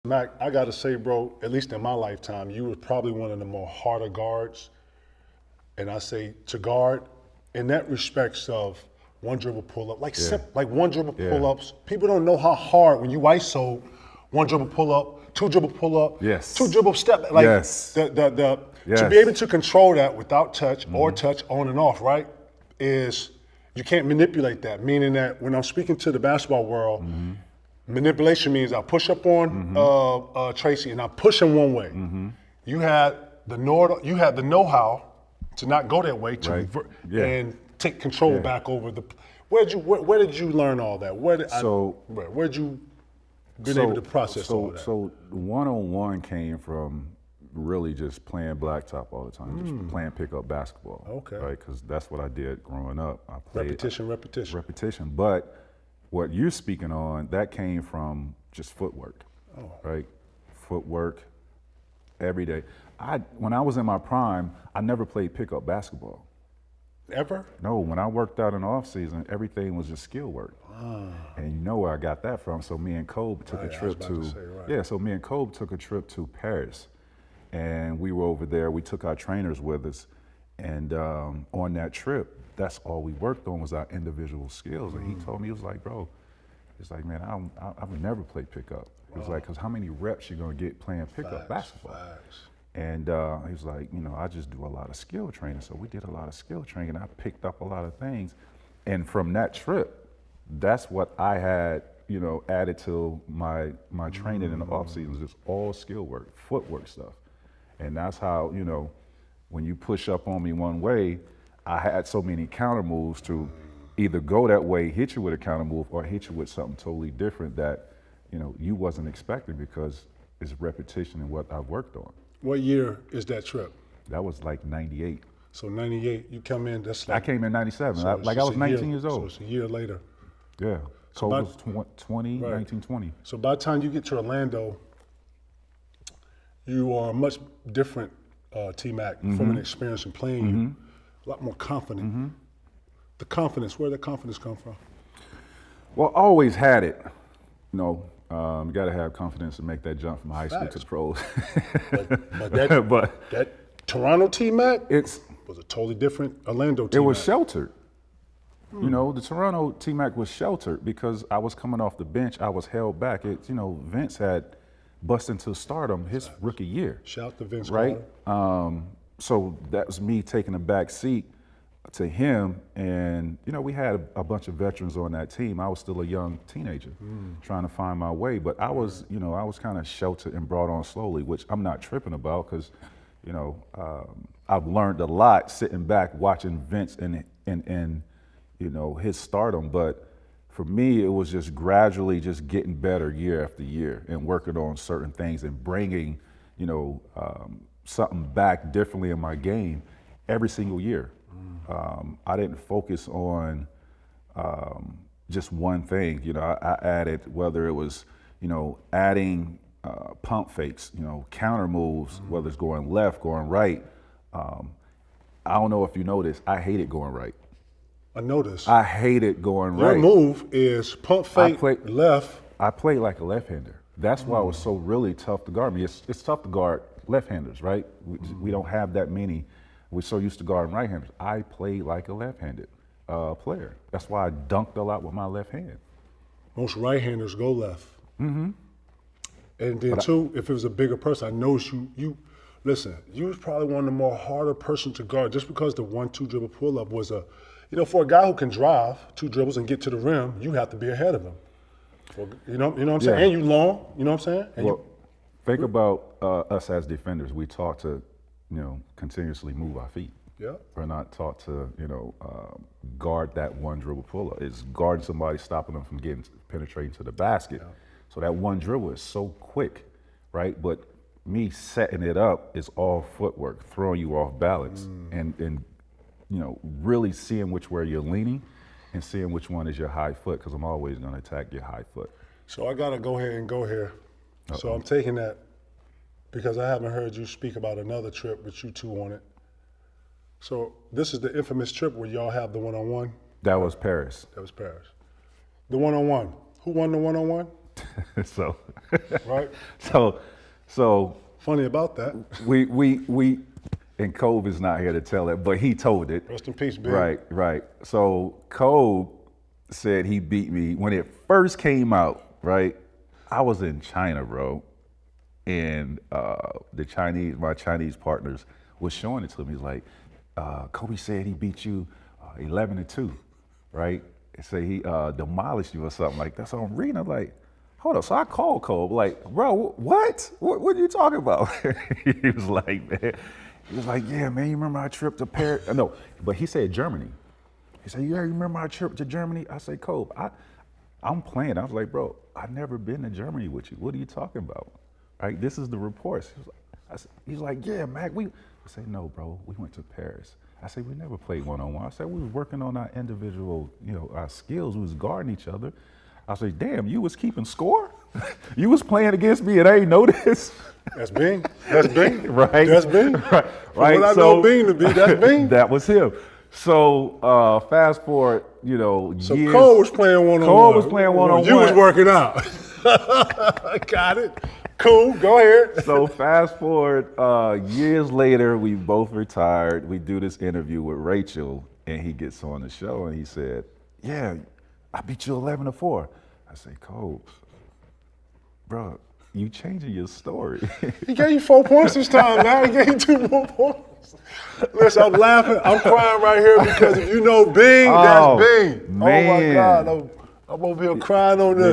Mac, I gotta say, bro, at least in my lifetime, you were probably one of the more harder guards. And I say to guard in that respects of one dribble pull up, Yeah, like one dribble yeah, pull ups. People don't know how hard when you ISO, one dribble pull up, two dribble pull up, two yes, dribble step. Like yes, the to be able yes. to control that without touch or touch on and off, right? Is you can't manipulate that. Meaning that when I'm speaking to the basketball world, manipulation means I push up on Tracy and I push him one way. You had you had the know-how to not go that way to Right. Yeah. and take control Yeah. back over the. Where did you learn all that? Where'd you been able to process all that? So one-on-one came from really just playing blacktop all the time, just playing pickup basketball. Okay. Right, because that's what I did growing up. I played Repetition. But what you're speaking on, that came from just footwork. Oh. Right, footwork every day. When I was in my prime, I never played pickup basketball. Ever? No, when I worked out in the off season, everything was just skill work. And you know where I got that from. So me and Kobe took Right, a I was trip about to, to say, right. yeah, so me and Kobe took a trip to Paris. And we were over there, we took our trainers with us. And on that trip, that's all we worked on was our individual skills. And he told me, he was like, bro, it's like, man, I would never play pickup. It was like, because how many reps you gonna get playing pickup basketball? Facts. And he was like, I just do a lot of skill training. So we did a lot of skill training. I picked up a lot of things. And from that trip, that's what I had, added to my training in the off season, was just all skill work, footwork stuff. And that's how, when you push up on me one way, I had so many counter moves to either go that way, hit you with a counter move, or hit you with something totally different that, you wasn't expecting, because it's repetition in what I've worked on. What year is that trip? That was like 98. So 98, you come in, that's I like. came in 97. So it's I just was a 19 year, years So old. it's a year later. Yeah. So Kobe by- was 20, Right. 1920. So by the time you get to Orlando, you are a much different T-Mac from an experience in playing you. A lot more confident. The confidence, where did that confidence come from? Well, I always had it. You got to have confidence to make that jump from high school to Facts. the pros. But that, But that Toronto T-Mac it's was a totally different Orlando T-Mac. it was sheltered. The Toronto T-Mac was sheltered because I was coming off the bench. I was held back. Vince had bust into stardom his rookie year. Shout to Vince Right? Carter. So that was me taking a back seat to him. And, we had a bunch of veterans on that team. I was still a young teenager trying to find my way. But I was, I was kind of sheltered and brought on slowly, which I'm not tripping about because, I've learned a lot sitting back watching Vince and his stardom. But for me, it was just gradually just getting better year after year and working on certain things and bringing, something back differently in my game every single year. I didn't focus on just one thing. I added, whether it was, adding pump fakes, counter moves, whether it's going left, going right. I don't know if you know this, I hated going right. I noticed. I hated going Your right. move is pump fake left. I played like a left-hander. That's why it was so really tough to guard me. It's tough to guard left-handers, right? We don't have that many. We're so used to guarding right-handers. I played like a left-handed player. That's why I dunked a lot with my left hand. Most right-handers go left. And then too, if it was a bigger person, I noticed you listen, you was probably one of the more harder person to guard just because the 1-2 dribble pull-up was for a guy who can drive 2 dribbles and get to the rim, you have to be ahead of him. You know what I'm saying? Yeah. And you long, you know what I'm saying? And Well, think about us as defenders. We taught to, continuously move our feet. Yeah. We're not taught to, guard that one dribble pull-up. It's guarding somebody, stopping them from penetrating to the basket. So that one dribble is so quick, right? But me setting it up is all footwork, throwing you off balance, and really seeing which way you're leaning and seeing which one is your high foot, because I'm always going to attack your high foot. So I gotta go ahead and go here. So I'm taking that because I haven't heard you speak about another trip with you two on it. So this is the infamous trip where y'all have the one-on-one. That was Paris. That was Paris. The one-on-one. Who won the one-on-one? So, Right? so Funny about that. we, and Cove is not here to tell it, but he told it. Rest in peace, Big. Right. So Cove said he beat me when it first came out, right? I was in China, bro. And my Chinese partners was showing it to me. He's like, Kobe said he beat you 11-2, right? And say he demolished you or something like that. So I'm reading, I'm like, hold up. So I called Kobe, like, bro, what? What are you talking about? He was like, man, yeah, man, you remember our trip to Paris? No, but he said Germany. He said, yeah, you remember our trip to Germany? I said, Kobe, I'm playing. I was like, bro, I've never been to Germany with you. What are you talking about? Right? This is the reports. He's like, yeah, Mac, I said, no, bro, we went to Paris. I said, we never played one-on-one. I said, we was working on our individual, our skills. We was guarding each other. I said, damn, you was keeping score? You was playing against me and I ain't noticed? That's Bing. That's Bing. Right. That's Bing. Right. What I know Bing to be, that's Bing. That was him. So fast forward, So years. Cole was playing one-on-one. Cole was playing one-on-one. You was working out. Got it. Cool. Go ahead. So fast forward, years later, we both retired. We do this interview with Rachel, and he gets on the show, and he said, yeah, I beat you 11-4. I said, Cole, bro, you changing your story. He gave you 4 points this time. Now he gave you 2 more points. Listen, I'm laughing. I'm crying right here because if you know Bing, that's Bing. Man. Oh, my God. I'm over here crying on this.